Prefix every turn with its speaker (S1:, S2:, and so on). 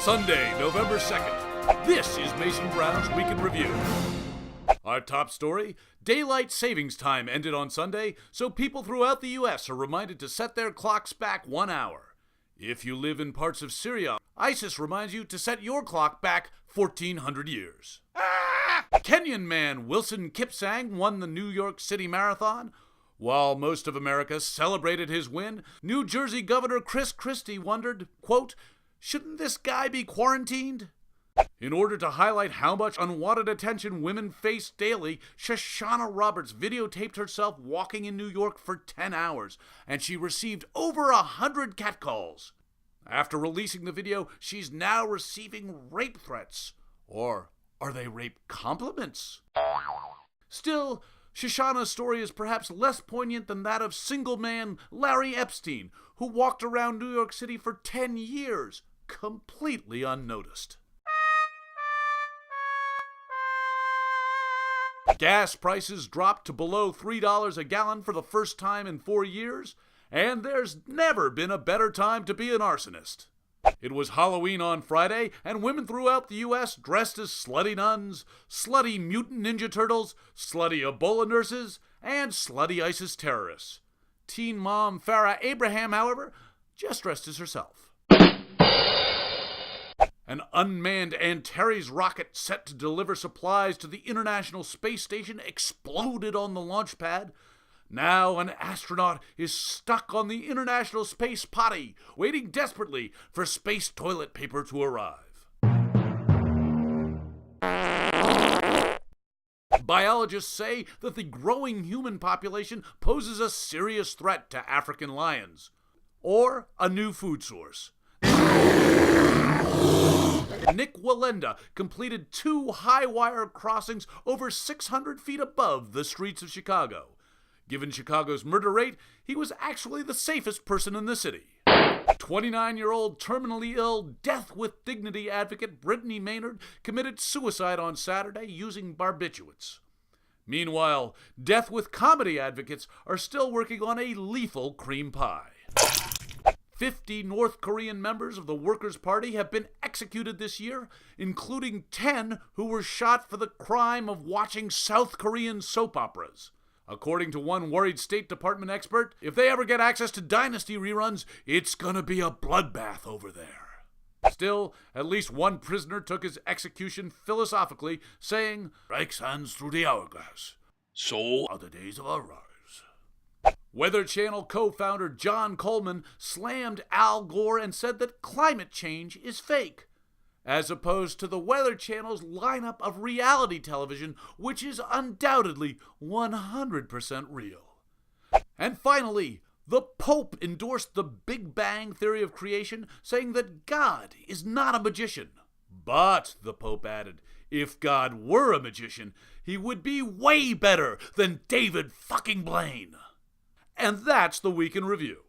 S1: Sunday, November 2nd. This is Mason Brown's Week in Review. Our top story, daylight savings time ended on Sunday, so people throughout the U.S. are reminded to set their clocks back 1 hour. If you live in parts of Syria, ISIS reminds you to set your clock back 1,400 years. Kenyan man Wilson Kipsang won the New York City Marathon. While most of America celebrated his win, New Jersey Governor Chris Christie wondered, quote, "Shouldn't this guy be quarantined?" In order to highlight how much unwanted attention women face daily, Shoshana Roberts videotaped herself walking in New York for 10 hours, and she received over 100 catcalls. After releasing the video, she's now receiving rape threats. Or are they rape compliments? Still, Shoshana's story is perhaps less poignant than that of single man Larry Epstein, who walked around New York City for 10 years, completely unnoticed. Gas prices dropped to below $3 a gallon for the first time in 4 years, and there's never been a better time to be an arsonist. It was Halloween on Friday, and women throughout the U.S. dressed as slutty nuns, slutty mutant ninja turtles, slutty Ebola nurses, and slutty ISIS terrorists. Teen mom Farrah Abraham, however, just dressed as herself. An unmanned Antares rocket set to deliver supplies to the International Space Station exploded on the launch pad. Now an astronaut is stuck on the International Space Potty, waiting desperately for space toilet paper to arrive. Biologists say that the growing human population poses a serious threat to African lions, or a new food source. Nick Wallenda completed 2 high-wire crossings over 600 feet above the streets of Chicago. Given Chicago's murder rate, he was actually the safest person in the city. 29-year-old terminally ill, death with dignity advocate Brittany Maynard committed suicide on Saturday using barbiturates. Meanwhile, death with comedy advocates are still working on a lethal cream pie. 50 North Korean members of the Workers' Party have been executed this year, including 10 who were shot for the crime of watching South Korean soap operas. According to one worried State Department expert, if they ever get access to Dynasty reruns, it's gonna be a bloodbath over there. Still, at least one prisoner took his execution philosophically, saying, "Strikes hands through the hourglass. So are the days of our rise." Weather Channel co-founder John Coleman slammed Al Gore and said that climate change is fake, as opposed to the Weather Channel's lineup of reality television, which is undoubtedly 100% real. And finally, the Pope endorsed the Big Bang theory of creation, saying that God is not a magician. But, the Pope added, if God were a magician, he would be way better than David fucking Blaine. And that's the Week in Review.